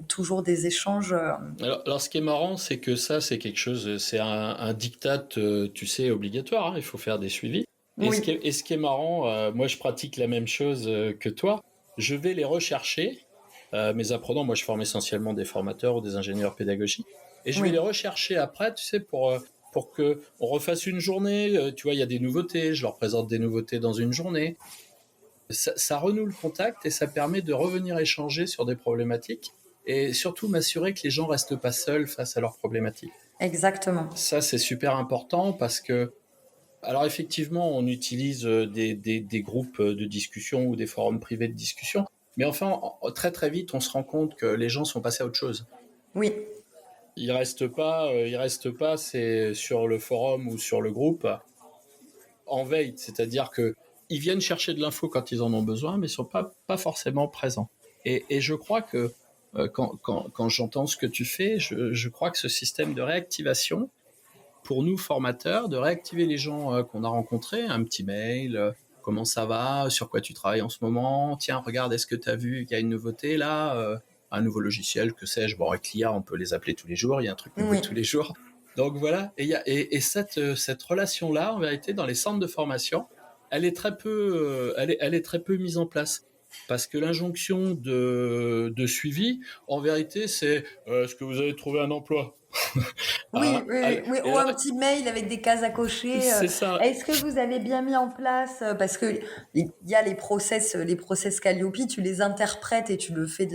toujours des échanges. Alors, ce qui est marrant, c'est que ça, c'est quelque chose, c'est un diktat, tu sais, obligatoire, hein, il faut faire des suivis. Oui, Et ce qui est marrant, moi, je pratique la même chose que toi. Je vais les rechercher. Mes apprenants, moi, je forme essentiellement des formateurs ou des ingénieurs pédagogiques. Et je vais oui, les rechercher après, tu sais, pour que on refasse une journée. Tu vois, il y a des nouveautés. Je leur présente des nouveautés dans une journée. Ça renoue le contact et ça permet de revenir échanger sur des problématiques et surtout m'assurer que les gens restent pas seuls face à leurs problématiques. exactement. Ça, c'est super important parce que, alors effectivement, on utilise des groupes de discussion ou des forums privés de discussion, mais enfin, très très vite, on se rend compte que les gens sont passés à autre chose. Oui, Ils restent pas, c'est sur le forum ou sur le groupe en veille, c'est-à-dire que ils viennent chercher de l'info quand ils en ont besoin, mais sont pas forcément présents. Et je crois que quand j'entends ce que tu fais, je crois que ce système de réactivation, pour nous formateurs, de réactiver les gens qu'on a rencontrés, un petit mail, comment ça va, sur quoi tu travailles en ce moment, tiens, regarde, est-ce que tu as vu qu'il y a une nouveauté là, un nouveau logiciel, que sais-je, bon, avec l'IA, on peut les appeler tous les jours, il y a un truc nouveau oui, tous les jours. Donc voilà, et cette relation-là, en vérité, dans les centres de formation, elle est très peu mise en place. Parce que l'injonction de suivi, en vérité, c'est est-ce que vous avez trouvé un emploi. oui, oui, oui, oui. Et Ou alors, un petit mail avec des cases à cocher. c'est ça. Est-ce que vous avez bien mis en place, parce que il y a les process Calliope, tu les interprètes et tu le fais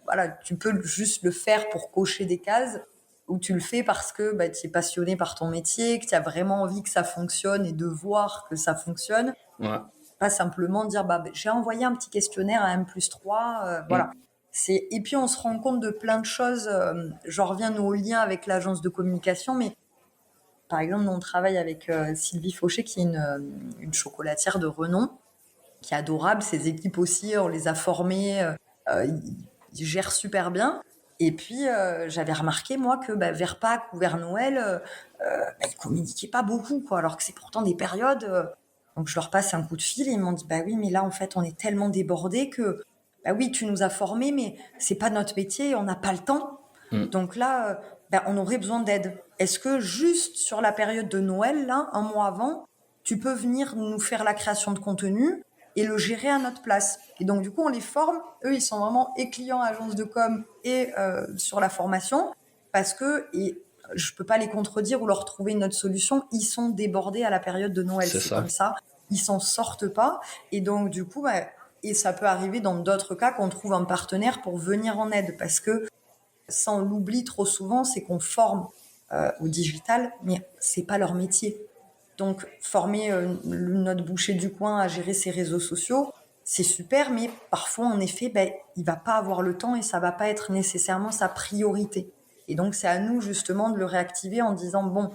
voilà, tu peux juste le faire pour cocher des cases, ou tu le fais parce que bah, tu es passionné par ton métier, que tu as vraiment envie que ça fonctionne et de voir que ça fonctionne. Ouais. Pas simplement dire bah, j'ai envoyé un petit questionnaire à M+3, voilà. Mm. Et puis on se rend compte de plein de choses. J'en reviens au lien avec l'agence de communication, mais par exemple, nous, on travaille avec Sylvie Fauché, qui est une chocolatière de renom, qui est adorable. Ses équipes aussi, on les a formées, ils gèrent super bien. Et puis, j'avais remarqué, moi, que bah, vers Pâques ou vers Noël, bah, ils communiquaient pas beaucoup, quoi, alors que c'est pourtant des périodes. Donc, je leur passe un coup de fil et ils m'ont dit, bah oui, mais là, en fait, on est tellement débordés que, bah oui, tu nous as formés, mais c'est pas notre métier, on n'a pas le temps. Mm. Donc là, bah, on aurait besoin d'aide. Est-ce que juste sur la période de Noël, là, un mois avant, tu peux venir nous faire la création de contenu et le gérer à notre place? Et donc, du coup, on les forme. Eux, ils sont vraiment et clients agence de com et sur la formation parce que, et je peux pas les contredire ou leur trouver une autre solution, ils sont débordés à la période de Noël. C'est C'est ça. comme ça. Ils s'en sortent pas. Et donc, du coup, bah, et ça peut arriver dans d'autres cas qu'on trouve un partenaire pour venir en aide parce que ça, on l'oublie trop souvent, c'est qu'on forme au digital, mais c'est pas leur métier. Donc, former notre boucher du coin à gérer ses réseaux sociaux, c'est super, mais parfois, en effet, ben, il va pas avoir le temps et ça va pas être nécessairement sa priorité. Et donc, c'est à nous, justement, de le réactiver en disant, bon,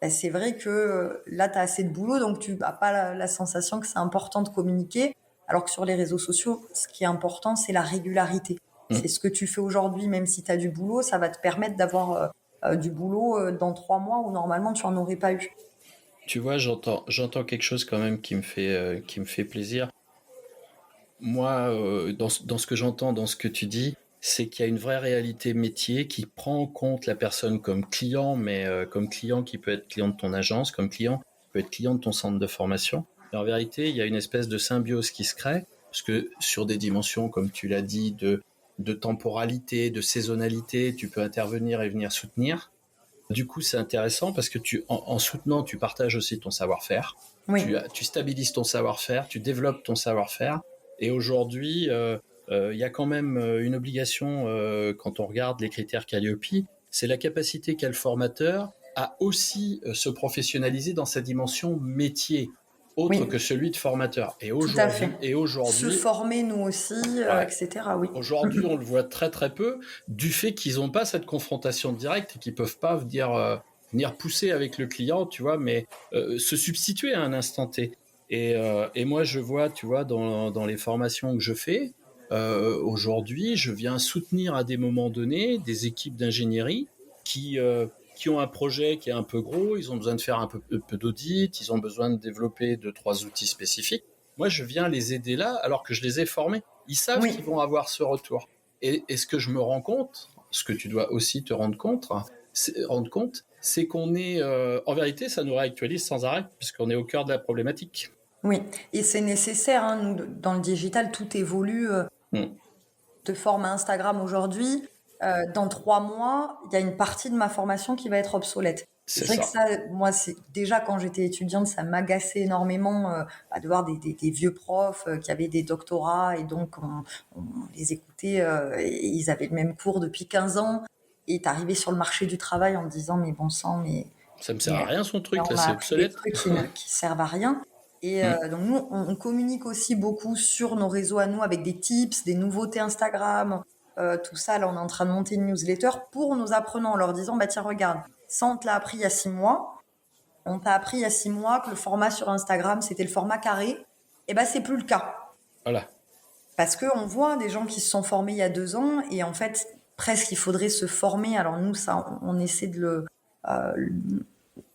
ben, c'est vrai que là, tu as assez de boulot, donc tu n'as pas la sensation que c'est important de communiquer, alors que sur les réseaux sociaux, ce qui est important, c'est la régularité. C'est Mm. ce que tu fais aujourd'hui, même si tu as du boulot, ça va te permettre d'avoir du boulot dans 3 mois où normalement tu en aurais pas eu. Tu vois, j'entends quelque chose quand même qui me fait plaisir. Moi, dans ce que j'entends, dans ce que tu dis, c'est qu'il y a une vraie réalité métier qui prend en compte la personne comme client, mais comme client qui peut être client de ton agence, comme client qui peut être client de ton centre de formation. Et en vérité, il y a une espèce de symbiose qui se crée, parce que sur des dimensions, comme tu l'as dit, de temporalité, de saisonnalité, tu peux intervenir et venir soutenir. Du coup, c'est intéressant parce que en soutenant, tu partages aussi ton savoir-faire, Oui, tu stabilises ton savoir-faire, tu développes ton savoir-faire. Et aujourd'hui, il y a quand même une obligation quand on regarde les critères Calliope, c'est la capacité qu'a le formateur à aussi se professionnaliser dans sa dimension métier, autre oui, que celui de formateur. tout à fait. Et Se aujourd'hui, former, nous aussi, ouais, etc. Oui. aujourd'hui, on le voit très très peu du fait qu'ils n'ont pas cette confrontation directe et qu'ils peuvent pas venir pousser avec le client, tu vois, mais se substituer à un instant T. Et moi, je vois, tu vois, dans les formations que je fais, Aujourd'hui, je viens soutenir à des moments donnés des équipes d'ingénierie qui ont un projet qui est un peu gros, ils ont besoin de faire un peu d'audit, ils ont besoin de développer 2-3 outils spécifiques. Moi, je viens les aider là alors que je les ai formés. Ils savent Oui, qu'ils vont avoir ce retour. Et ce que je me rends compte, ce que tu dois aussi te rendre compte, c'est qu'on est, en vérité, ça nous réactualise sans arrêt, puisqu'on est au cœur de la problématique. oui. Et c'est nécessaire, hein, dans le digital, tout évolue. Mm. Te forme à Instagram aujourd'hui, dans 3 mois, il y a une partie de ma formation qui va être obsolète. Et C'est c'est vrai que ça. ça, moi, c'est déjà quand j'étais étudiante, ça m'agaçait énormément de voir des vieux profs qui avaient des doctorats et donc on les écoutait, et ils avaient le même cours depuis 15 ans et t'arrivais sur le marché du travail en te disant mais bon sang, Ça me sert mais à rien son là, truc, on là, m'a c'est appris des obsolète. trucs qui servent à rien. Et Mm. donc nous, on communique aussi beaucoup sur nos réseaux à nous avec des tips, des nouveautés Instagram, tout ça. Là, on est en train de monter une newsletter pour nos apprenants en leur disant, bah tiens, regarde, ça on te l'a appris il y a 6 mois. On t'a appris il y a 6 mois que le format sur Instagram, c'était le format carré. Et ben, c'est plus le cas. Voilà. Parce qu'on voit des gens qui se sont formés il y a 2 ans et en fait, presque il faudrait se former. Alors nous, ça, on essaie de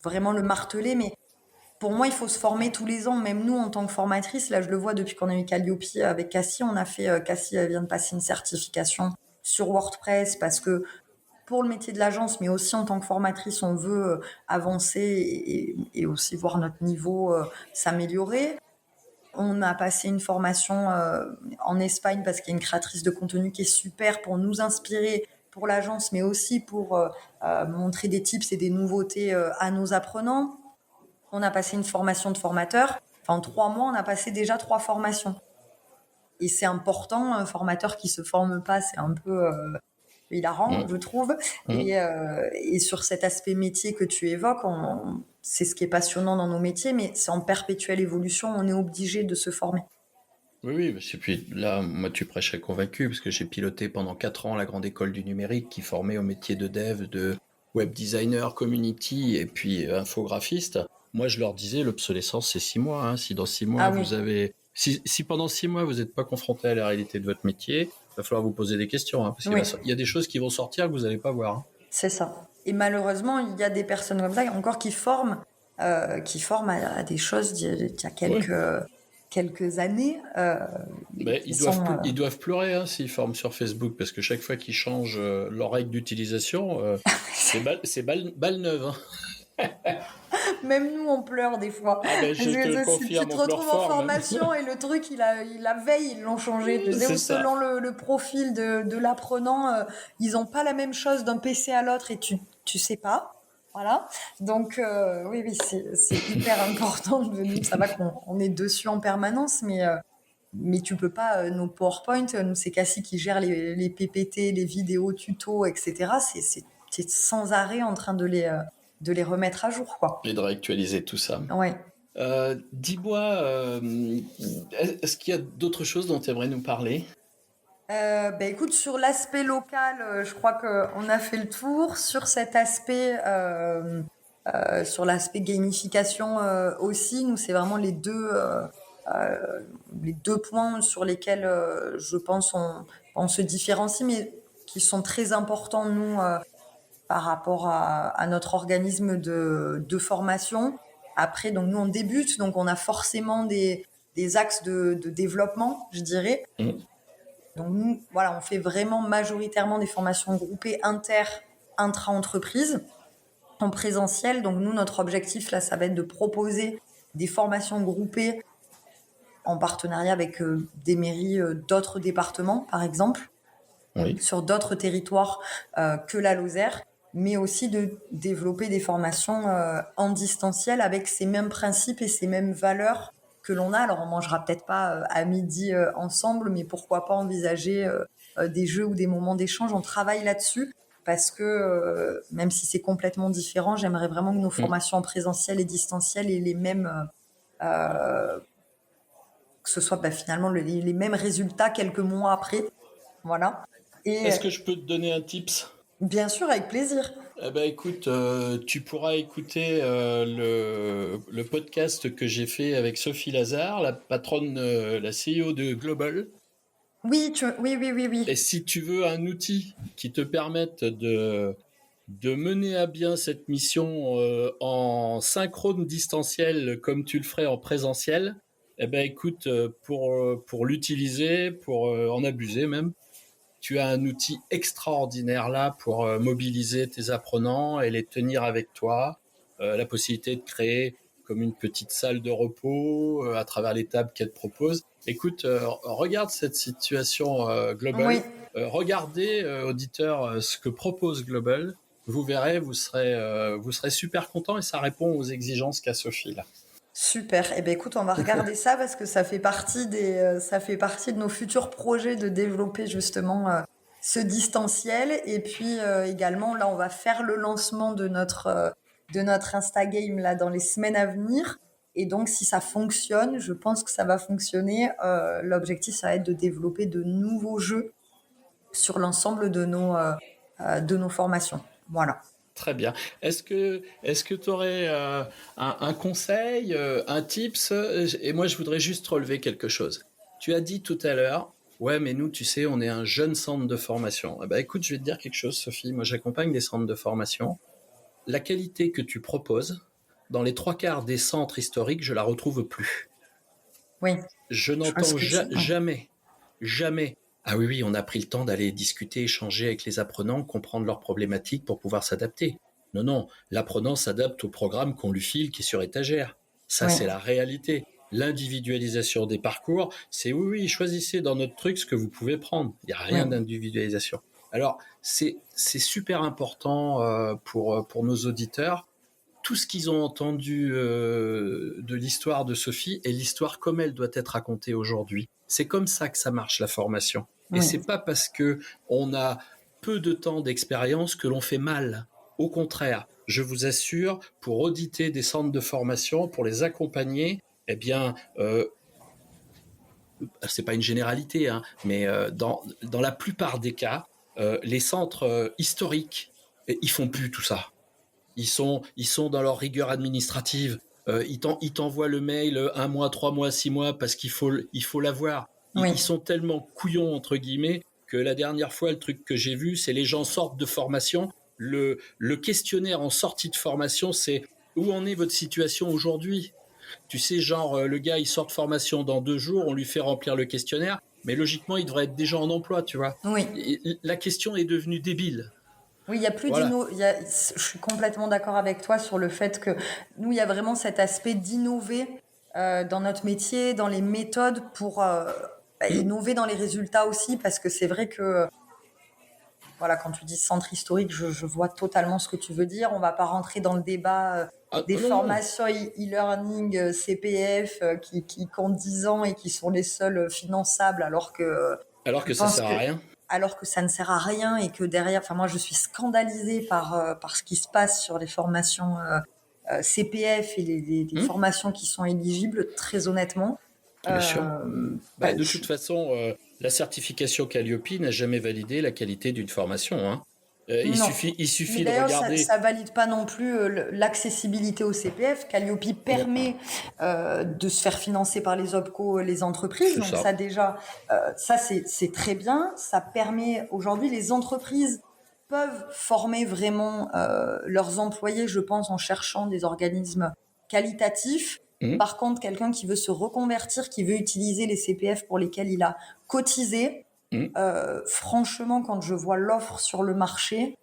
vraiment le marteler, mais pour moi, il faut se former tous les ans. Même nous, en tant que formatrice, là, je le vois depuis qu'on a eu Calliope avec Cassie, on a fait, Cassie elle vient de passer une certification sur WordPress parce que pour le métier de l'agence, mais aussi en tant que formatrice, on veut avancer et aussi voir notre niveau s'améliorer. On a passé une formation en Espagne parce qu'il y a une créatrice de contenu qui est super pour nous inspirer pour l'agence, mais aussi pour montrer des tips et des nouveautés à nos apprenants. On a passé une formation de formateur. Enfin, en 3 mois, on a passé déjà 3 formations. Et c'est important, un formateur qui se forme pas, c'est un peu hilarant, Mm. je trouve. Mm. Et sur cet aspect métier que tu évoques, c'est ce qui est passionnant dans nos métiers, mais c'est en perpétuelle évolution, on est obligé de se former. Oui, oui, et puis là, moi, tu prêches à convaincu, parce que j'ai piloté pendant 4 ans la grande école du numérique qui formait au métier de dev, de web designer, community et puis infographiste. Moi, je leur disais, l'obsolescence, c'est 6 mois. Hein. Si dans 6 mois, Ah oui, si pendant 6 mois, vous n'êtes pas confronté à la réalité de votre métier, il va falloir vous poser des questions, hein, parce oui, il y a des choses qui vont sortir que vous n'allez pas voir. Hein. c'est ça. Et malheureusement, il y a des personnes comme ça encore qui forment à des choses d'il y a Oui. quelques années, Ben, qui sont ils doivent pleurer hein, s'ils forment sur Facebook, parce que chaque fois qu'ils changent leurs règles d'utilisation, balle neuve. Hein. même nous, on pleure des fois. Ah ben, je te le Si tu confirme, te on pleure retrouves en fort même. formation et le truc, la veille, ils l'ont changé. Tu sais, ou C'est ça. selon le profil de l'apprenant, ils ont pas la même chose d'un PC à l'autre et tu sais pas. Voilà. Donc, oui, oui, c'est hyper important de nous. Ça va qu'on est dessus en permanence, mais tu peux pas, nos PowerPoint, nous, c'est Cassie qui gère les PPT, les vidéos, tutos, etc. C'est sans arrêt en train de les remettre à jour, quoi. Et de réactualiser tout ça. Ouais. Dis-moi, est-ce qu'il y a d'autres choses dont tu aimerais nous parler? Écoute, sur l'aspect local, je crois qu'on a fait le tour. Sur cet aspect, sur l'aspect gamification aussi, nous, c'est vraiment les deux points sur lesquels je pense on se différencie, mais qui sont très importants, nous, par rapport à notre organisme de formation. Après, donc nous, on débute, donc on a forcément des axes de développement, je dirais. Mm. Donc nous, voilà, on fait vraiment majoritairement des formations groupées intra-entreprises en présentiel. Donc nous, notre objectif, là, ça va être de proposer des formations groupées en partenariat avec des mairies d'autres départements, par exemple, Oui. sur d'autres territoires que la Lozère, mais aussi de développer des formations en distanciel avec ces mêmes principes et ces mêmes valeurs que l'on a. Alors on mangera peut-être pas à midi ensemble, mais pourquoi pas envisager des jeux ou des moments d'échange. On travaille là-dessus parce que même si c'est complètement différent, j'aimerais vraiment que nos Mm. formations en présentiel et distanciel aient les mêmes, que ce soit finalement les mêmes résultats quelques mois après. Voilà. Et Est-ce que je peux te donner un tips? bien sûr, avec plaisir. Eh ben, écoute, tu pourras écouter le podcast que j'ai fait avec Sophie Lazare, la patronne, la CEO de Global. Oui. Et si tu veux un outil qui te permette de mener à bien cette mission en synchrone distanciel comme tu le ferais en présentiel, eh ben écoute, pour l'utiliser, pour en abuser même, tu as un outil extraordinaire là pour mobiliser tes apprenants et les tenir avec toi. La possibilité de créer comme une petite salle de repos à travers les tables qu'elle te propose. Écoute, regarde cette situation Oui, Global. Regardez, auditeurs, ce que propose Global. Vous verrez, vous serez super content et ça répond aux exigences qu'a Sophie là. super. Eh ben écoute, on va regarder ça parce que ça fait partie de nos futurs projets de développer justement ce distanciel. Et puis également, là, on va faire le lancement de notre Instagame là dans les semaines à venir. Et donc, si ça fonctionne, je pense que ça va fonctionner. L'objectif, ça va être de développer de nouveaux jeux sur l'ensemble de nos formations. Voilà. Très bien. Est-ce que tu aurais un conseil, un tips? Et moi, je voudrais juste relever quelque chose. Tu as dit tout à l'heure, ouais, mais nous, tu sais, on est un jeune centre de formation. Eh ben, écoute, je vais te dire quelque chose, Sophie. Moi, j'accompagne des centres de formation. La qualité que tu proposes, dans les trois quarts des centres historiques, je la retrouve plus. Oui, Je je vois ce n'entends que tu... Oui. jamais. Ah oui, oui, on a pris le temps d'aller discuter, échanger avec les apprenants, comprendre leurs problématiques pour pouvoir s'adapter. Non, non, l'apprenant s'adapte au programme qu'on lui file qui est sur étagère. Ça, Oui. c'est la réalité. L'individualisation des parcours, c'est oui, oui, choisissez dans notre truc ce que vous pouvez prendre. Il n'y a rien Oui. d'individualisation. Alors, c'est super important pour nos auditeurs. Tout ce qu'ils ont entendu de l'histoire de Sophie et l'histoire comme elle doit être racontée aujourd'hui. C'est comme ça que ça marche la formation. Et Oui. c'est pas parce que on a peu de temps d'expérience que l'on fait mal. Au contraire, je vous assure, pour auditer des centres de formation, pour les accompagner, eh bien, c'est pas une généralité, hein, mais dans la plupart des cas, les centres historiques, ils font plus tout ça. Ils sont dans leur rigueur administrative. Ils t'envoient le mail un mois, 3 mois, 6 mois parce il faut l'avoir. Oui. Ils sont tellement couillons, entre guillemets, que la dernière fois, le truc que j'ai vu, c'est les gens sortent de formation. Le questionnaire en sortie de formation, c'est où en est votre situation aujourd'hui? Tu sais, genre, le gars, il sort de formation dans 2 jours, on lui fait remplir le questionnaire, mais logiquement, il devrait être déjà en emploi, tu vois. Oui. Et la question est devenue débile. Oui, il y a plus Voilà. je suis complètement d'accord avec toi sur le fait que nous, il y a vraiment cet aspect d'innover dans notre métier, dans les méthodes pour Hum. innover dans les résultats aussi, parce que c'est vrai que voilà, quand tu dis centre historique, je vois totalement ce que tu veux dire. On va pas rentrer dans le débat Ah, des non, non. formations e-learning, CPF, qui comptent 10 ans et qui sont les seuls finançables, alors que Alors je que ça pense sert que à rien. alors que ça ne sert à rien et que derrière, enfin moi je suis scandalisée par ce qui se passe sur les formations CPF et les Hum. formations qui sont éligibles, très honnêtement. Bien sûr. Bah, Bah, de toute façon, la certification Calliope n'a jamais validé la qualité d'une formation, hein. non. Il Mais suffit de d'ailleurs, regarder. ça valide pas non plus l'accessibilité au CPF. Calliope Non, permet de se faire financer par les OPCO, les entreprises. c'est Donc ça. ça déjà, ça c'est très bien. Ça permet aujourd'hui, les entreprises peuvent former vraiment leurs employés, je pense, en cherchant des organismes qualitatifs. Hum, Par contre, quelqu'un qui veut se reconvertir, qui veut utiliser les CPF pour lesquels il a cotisé, hum. franchement, quand je vois l'offre sur le marché,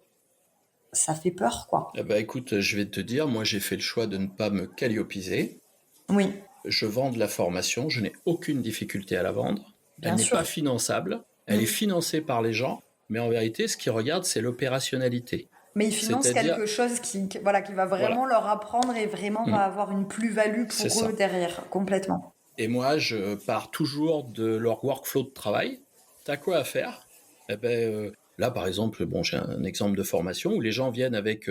ça fait peur, quoi. Eh ben, écoute, je vais te dire, moi j'ai fait le choix de ne pas me calliopiser. Oui, Je vends de la formation, je n'ai aucune difficulté à la vendre. Elle bien n'est pas sûr. finançable, elle est Mm. financée par les gens, mais en vérité, ce qu'ils regardent, c'est l'opérationnalité. Mais ils financent C'est-à-dire, quelque chose voilà, qui va voilà, vraiment leur apprendre et vraiment va hum, avoir une plus-value c'est pour eux ça. derrière, complètement. Et moi, je pars toujours de leur workflow de travail. T'as quoi à faire? Eh ben, là, par exemple, bon, j'ai un exemple de formation où les gens viennent avec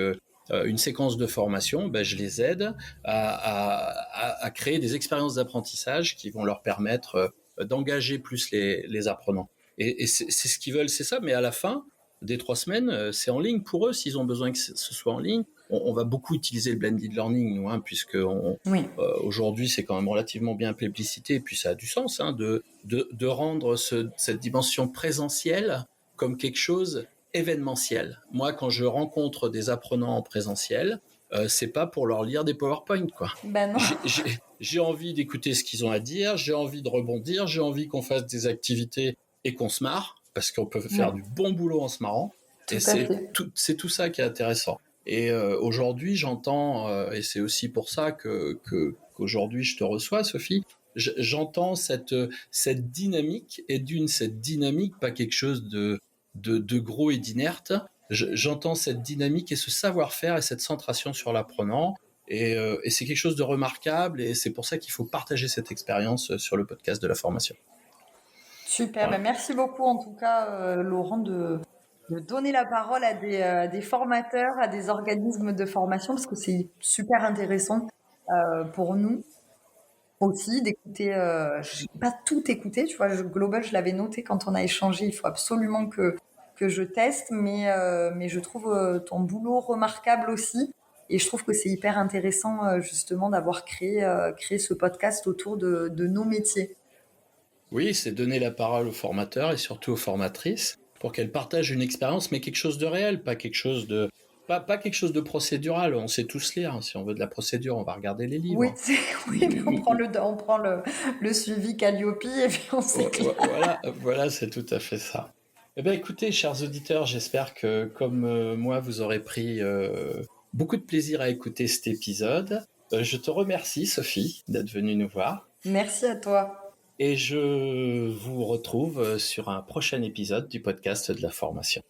une séquence de formation. Ben, je les aide à créer des expériences d'apprentissage qui vont leur permettre d'engager plus les apprenants. Et c'est ce qu'ils veulent, c'est ça. Mais à la fin des 3 semaines, c'est en ligne pour eux s'ils ont besoin que ce soit en ligne. on va beaucoup utiliser le blended learning, nous, puisque Oui. aujourd'hui, c'est quand même relativement bien plébiscité, et puis ça a du sens de rendre cette dimension présentielle comme quelque chose événementiel. Moi, quand je rencontre des apprenants en présentiel, c'est pas pour leur lire des PowerPoint, quoi. Ben non. J'ai envie d'écouter ce qu'ils ont à dire, j'ai envie de rebondir, j'ai envie qu'on fasse des activités et qu'on se marre, parce qu'on peut faire du bon boulot en se marrant. Tout Et à fait. c'est tout ça qui est intéressant. Et aujourd'hui, j'entends, et c'est aussi pour ça qu'aujourd'hui je te reçois, Sophie, j'entends cette dynamique, et cette dynamique, pas quelque chose de gros et d'inerte. J'entends cette dynamique et ce savoir-faire et cette centration sur l'apprenant. Et c'est quelque chose de remarquable, et c'est pour ça qu'il faut partager cette expérience sur le podcast de la formation. Super, Voilà. ben merci beaucoup en tout cas, Laurent, de donner la parole à des formateurs, à des organismes de formation, parce que c'est super intéressant pour nous aussi d'écouter. J'ai pas tout écouté, tu vois, Global, je l'avais noté quand on a échangé. Il faut absolument que je teste, mais je trouve ton boulot remarquable aussi. Et je trouve que c'est hyper intéressant justement d'avoir créé ce podcast autour de nos métiers. Oui, c'est donner la parole aux formateurs et surtout aux formatrices pour qu'elles partagent une expérience, mais quelque chose de réel, pas quelque chose de procédural. On sait tous lire. Si on veut de la procédure, on va regarder les Oui, livres. oui, mais on prend le suivi Calliope et puis on s'éclate. Voilà, c'est tout à fait ça. Eh bien, écoutez, chers auditeurs, j'espère que, comme moi, vous aurez pris beaucoup de plaisir à écouter cet épisode. Je te remercie, Sophie, d'être venue nous voir. Merci à toi. Et je vous retrouve sur un prochain épisode du podcast de la formation.